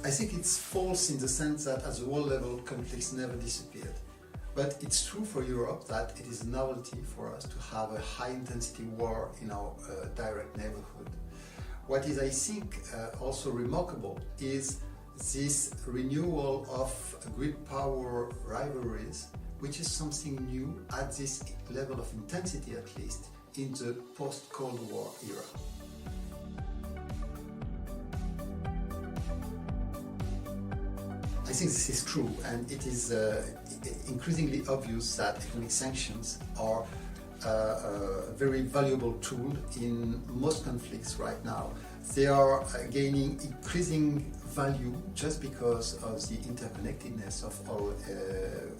I think it's false in the sense that at the world level conflicts never disappeared. But it's true for Europe that it is a novelty for us to have a high intensity war in our direct neighborhood. What is, I think, also remarkable is this renewal of great power rivalries, which is something new at this level of intensity, at least, in the post-Cold War era. I think this is true, and it is increasingly obvious that economic sanctions are a very valuable tool in most conflicts right now. They are gaining increasing value just because of the interconnectedness of all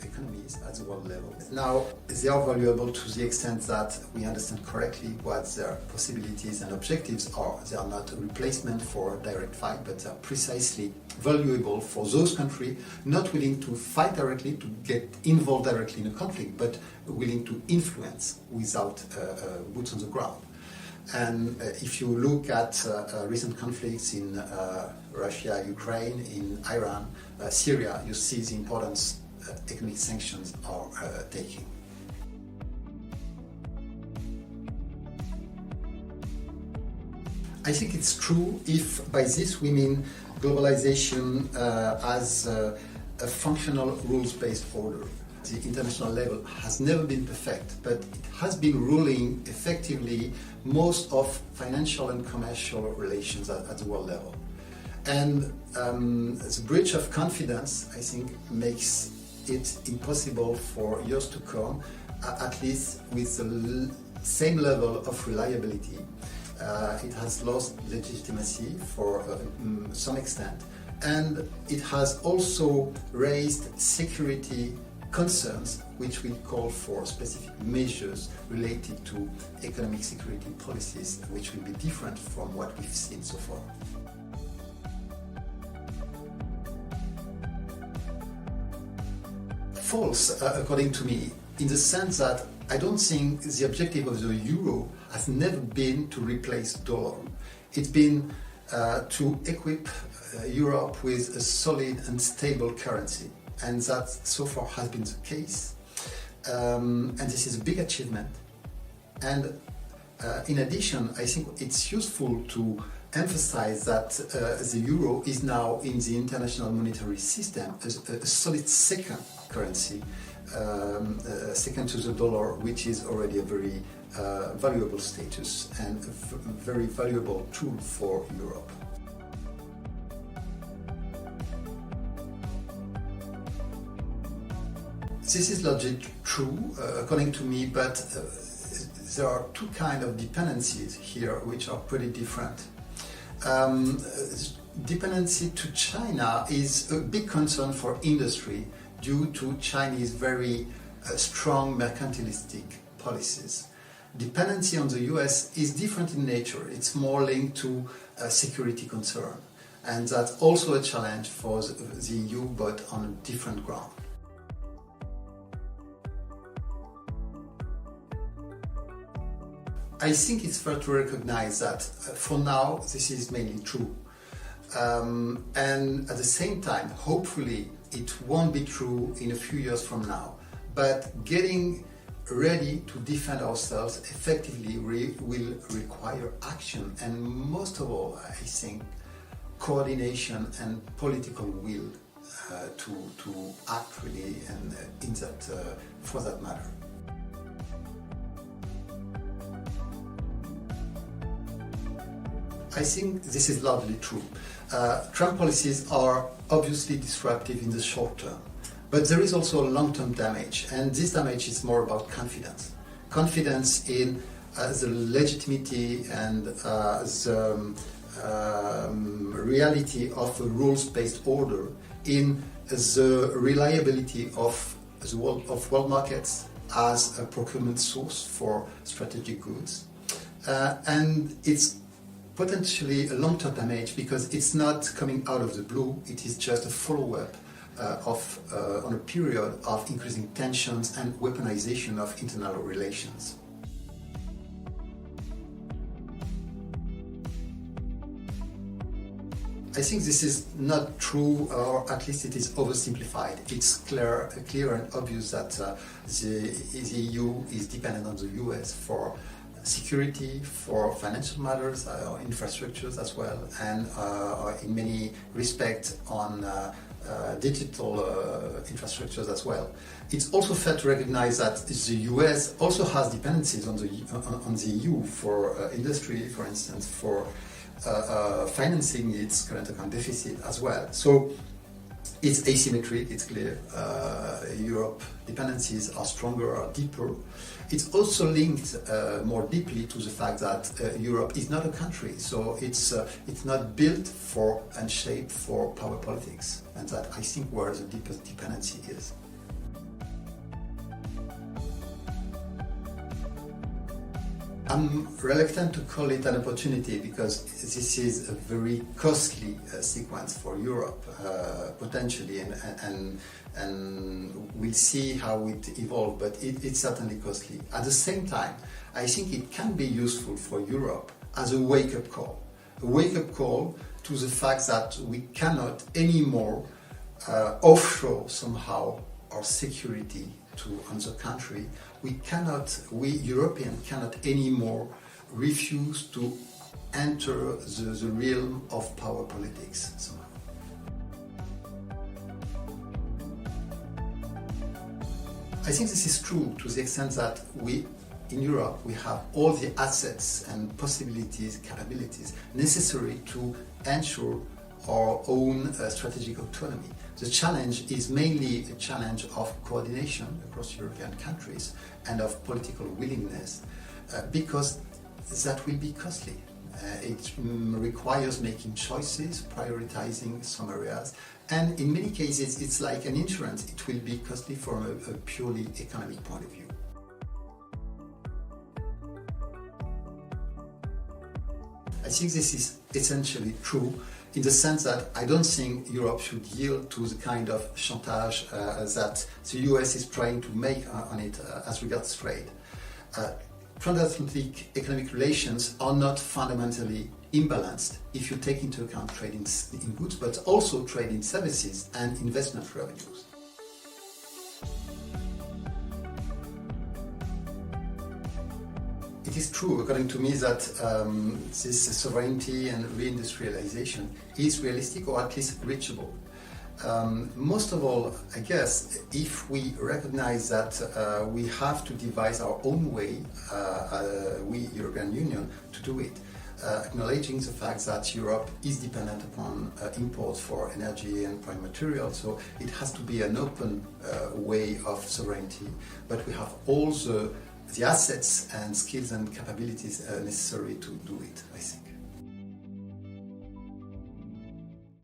economies at the world level. Now, they are valuable to the extent that we understand correctly what their possibilities and objectives are. They are not a replacement for a direct fight, but they are precisely valuable for those countries not willing to fight directly, to get involved directly in a conflict, but willing to influence without boots on the ground. And if you look at recent conflicts in Russia, Ukraine, in Iran, Syria, you see the importance economic sanctions are taking. I think it's true if by this we mean globalization as a functional rules-based order. The international level has never been perfect, but it has been ruling effectively most of financial and commercial relations at the world level. And the breach of confidence, I think, makes it impossible for years to come, at least with the same level of reliability. It has lost legitimacy for some extent, and it has also raised security concerns which will call for specific measures related to economic security policies, which will be different from what we've seen so far. False, according to me, in the sense that I don't think the objective of the euro has never been to replace dollar. It's been to equip Europe with a solid and stable currency. And that so far has been the case. And this is a big achievement. And in addition, I think it's useful to emphasize that the euro is now in the international monetary system a solid second currency, second to the dollar, which is already a very valuable status and a very valuable tool for Europe. This is largely true, according to me, but there are two kinds of dependencies here which are pretty different. Dependency to China is a big concern for industry due to Chinese very strong mercantilistic policies. Dependency on the US is different in nature. It's more linked to security concern. And that's also a challenge for the EU, but on a different ground. I think it's fair to recognize that for now this is mainly true. And at the same time, hopefully it won't be true in a few years from now. But getting ready to defend ourselves effectively will require action, and most of all, I think, coordination and political will to act really and in that for that matter. I think this is largely true. Trump policies are obviously disruptive in the short term, but there is also a long-term damage, and this damage is more about confidence. Confidence in the legitimacy and the reality of a rules-based order, in the reliability of the world markets as a procurement source for strategic goods, and it's potentially a long-term damage because it's not coming out of the blue. It is just a follow-up on a period of increasing tensions and weaponization of internal relations. I I think this is not true, or at least it is oversimplified. It's clear and obvious that the EU is dependent on the US for security, for financial matters, infrastructures as well, and in many respects on digital infrastructures as well. It's also fair to recognize that the US also has dependencies on the EU for industry, for instance, for financing its current account deficit as well. So it's asymmetry, it's clear. Europe dependencies are stronger or deeper. It's also linked more deeply to the fact that Europe is not a country, so it's not built for and shaped for power politics, and that I think where the deepest dependency is. I'm reluctant to call it an opportunity because this is a very costly sequence for Europe, potentially, and we'll see how it evolves, but it's certainly costly. At the same time, I think it can be useful for Europe as a wake-up call to the fact that we cannot anymore offshore somehow our security to another country. We Europeans cannot anymore refuse to enter the realm of power politics somehow. I think this is true to the extent that in Europe, we have all the assets and possibilities, capabilities necessary to ensure our own strategic autonomy. The challenge is mainly a challenge of coordination across European countries and of political willingness, because that will be costly. It requires making choices, prioritizing some areas, and in many cases it's like an insurance. It will be costly from a purely economic point of view. I think this is essentially true in the sense that I don't think Europe should yield to the kind of chantage that the US is trying to make on it as regards trade. Transatlantic economic relations are not fundamentally imbalanced if you take into account trade in goods, but also trade in services and investment revenues. It is true, according to me, that this sovereignty and reindustrialization is realistic, or at least reachable. Most of all, I guess, if we recognize that we have to devise our own way, we European Union, to do it, acknowledging the fact that Europe is dependent upon imports for energy and prime material, so it has to be an open way of sovereignty, but we have all the assets and skills and capabilities necessary to do it, I think.